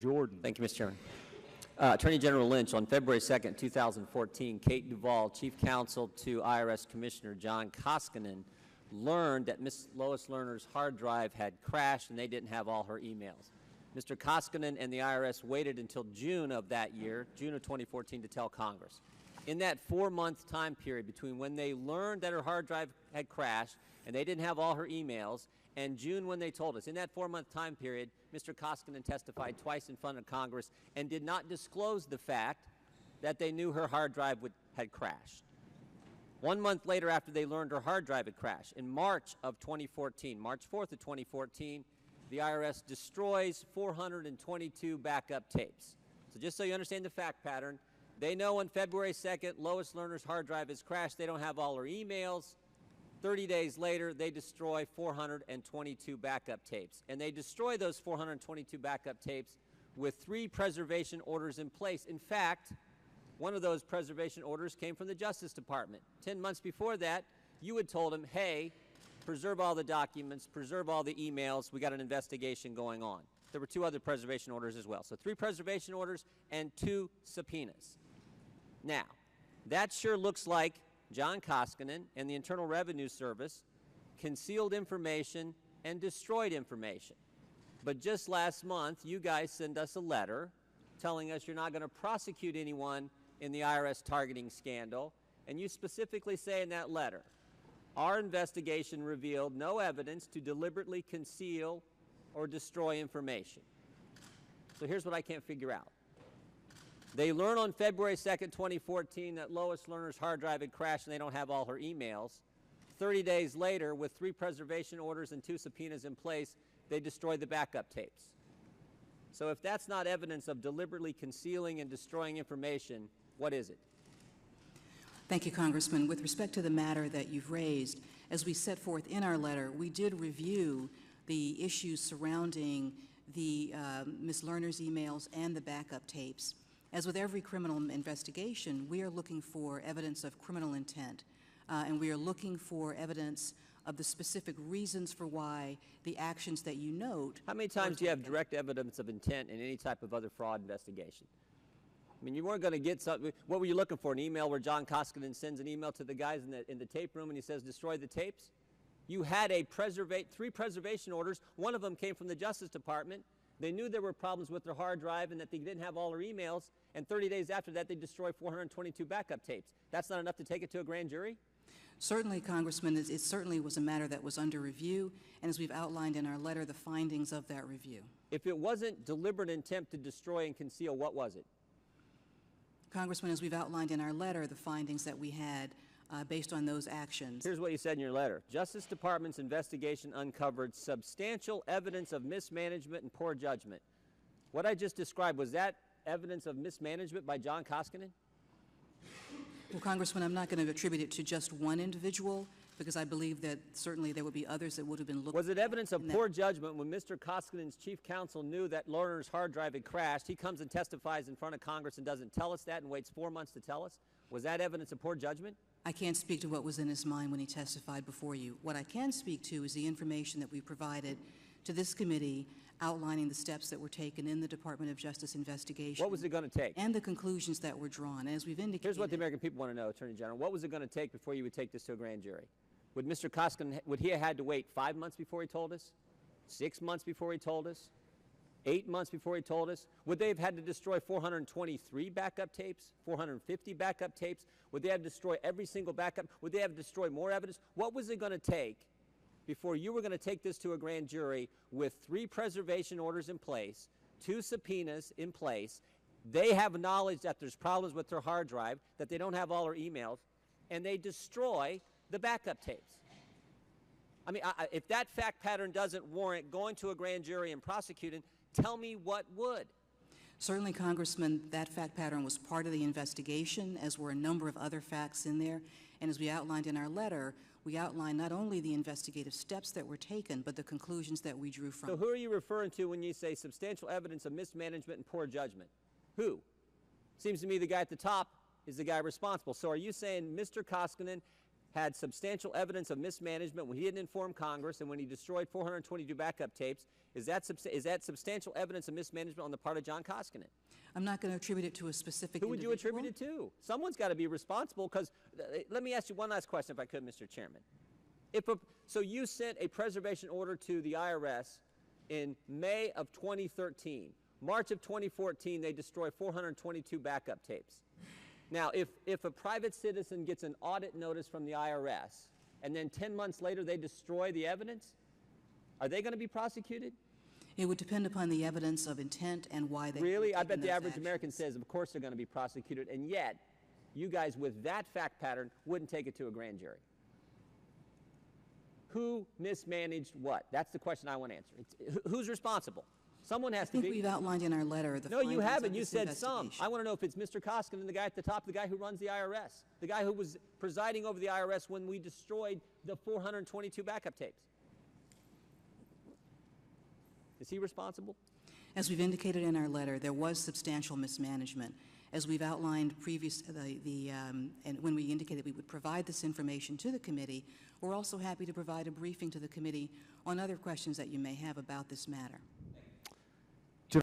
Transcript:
Jordan. Thank you, Mr. Chairman. Attorney General Lynch, on February 2nd, 2014, Kate Duvall, Chief Counsel to IRS Commissioner John Koskinen, learned that Ms. Lois Lerner's hard drive had crashed and they didn't have all her emails. Mr. Koskinen and the IRS waited until June of that year, June of 2014, to tell Congress. In that 4-month time period between when they learned that her hard drive had crashed and they didn't have all her emails and June when they told us, in that 4-month time period, Mr. Koskinen testified twice in front of Congress and did not disclose the fact that they knew her hard drive had crashed. 1 month later, after they learned her hard drive had crashed, in March of 2014, March 4th of 2014, the IRS destroys 422 backup tapes. So just so you understand the fact pattern, they know on February 2nd, Lois Lerner's hard drive has crashed. They don't have all her emails. 30 days later, they destroy 422 backup tapes. And they destroy those 422 backup tapes with 3 preservation orders in place. In fact, one of those preservation orders came from the Justice Department. 10 months before that, you had told them, hey, preserve all the documents, preserve all the emails. We got an investigation going on. There were 2 other preservation orders as well. So 3 preservation orders and 2 subpoenas. Now, that sure looks like John Koskinen and the Internal Revenue Service concealed information and destroyed information. But just last month, you guys sent us a letter telling us you're not going to prosecute anyone in the IRS targeting scandal, and you specifically say in that letter, our investigation revealed no evidence to deliberately conceal or destroy information. So here's what I can't figure out. They learn on February 2nd, 2014 that Lois Lerner's hard drive had crashed and they don't have all her emails. 30 days later, with 3 preservation orders and 2 subpoenas in place, they destroy the backup tapes. So if that's not evidence of deliberately concealing and destroying information, what is it? Thank you, Congressman. With respect to the matter that you've raised, as we set forth in our letter, we did review the issues surrounding the Ms. Lerner's emails and the backup tapes. As with every criminal investigation, we are looking for evidence of criminal intent, and we are looking for evidence of the specific reasons for why the actions that you note. How many times do you have direct evidence of intent in any type of other fraud investigation? I mean, you weren't going to get something. What were you looking for? An email where John Koskinen sends an email to the guys in the tape room and he says, destroy the tapes? You had 3 preservation orders. One of them came from the Justice Department. They knew there were problems with their hard drive and that they didn't have all their emails, and 30 days after that, they destroyed 422 backup tapes. That's not enough to take it to a grand jury? Certainly, Congressman, it certainly was a matter that was under review, and as we've outlined in our letter, the findings of that review. If it wasn't deliberate intent to destroy and conceal, what was it? Congressman, as we've outlined in our letter, the findings that we had based on those actions. Here's what you said in your letter. Justice Department's investigation uncovered substantial evidence of mismanagement and poor judgment. What I just described, was that evidence of mismanagement by John Koskinen? Well, Congressman, I'm not going to attribute it to just one individual because I believe that certainly there would be others that would have been looked at. Was it evidence of poor judgment when Mr. Koskinen's chief counsel knew that Lerner's hard drive had crashed? He comes and testifies in front of Congress and doesn't tell us that and waits 4 months to tell us? Was that evidence of poor judgment? I can't speak to what was in his mind when he testified before you. What I can speak to is the information that we provided to this committee outlining the steps that were taken in the Department of Justice investigation. What was it going to take? And the conclusions that were drawn. And as we've indicated. Here's what the American people want to know, Attorney General. What was it going to take before you would take this to a grand jury? Would Mr. Koskinen, would he have had to wait 5 months before he told us? 6 months before he told us? 8 months before he told us? Would they have had to destroy 423 backup tapes? 450 backup tapes? Would they have destroyed every single backup? Would they have destroyed more evidence? What was it going to take before you were going to take this to a grand jury with 3 preservation orders in place, 2 subpoenas in place? They have knowledge that there's problems with their hard drive, that they don't have all their emails, and they destroy the backup tapes. I mean, if that fact pattern doesn't warrant going to a grand jury and prosecuting, tell me what would. Certainly, Congressman, that fact pattern was part of the investigation, as were a number of other facts in there. And as we outlined in our letter, we outlined not only the investigative steps that were taken, but the conclusions that we drew from. So who are you referring to when you say substantial evidence of mismanagement and poor judgment? Who? Seems to me the guy at the top is the guy responsible. So are you saying Mr. Koskinen had substantial evidence of mismanagement when he didn't inform Congress and when he destroyed 422 backup tapes. Is that substantial evidence of mismanagement on the part of John Koskinen? I'm not going to attribute it to a specific Who would you individual. attribute it to? Someone's got to be responsible, because let me ask you one last question, if I could, Mr. Chairman. So you sent a preservation order to the IRS in May of 2013. March of 2014, they destroy 422 backup tapes. Now, if a private citizen gets an audit notice from the IRS, and then 10 months later they destroy the evidence, are they going to be prosecuted? It would depend upon the evidence of intent and why they Really? I taken bet the those average actions. American says, of course they're going to be prosecuted, and yet you guys with that fact pattern wouldn't take it to a grand jury. Who mismanaged what? That's the question I want to answer. Who's responsible? Someone has I think to be. we've outlined in our letter the No, you findings haven't. of You this said some. investigation. I want to know if it's Mr. Koskinen, the guy at the top, the guy who runs the IRS, the guy who was presiding over the IRS when we destroyed the 422 backup tapes. Is he responsible? As we've indicated in our letter, there was substantial mismanagement. As we've outlined and when we indicated we would provide this information to the committee, we're also happy to provide a briefing to the committee on other questions that you may have about this matter.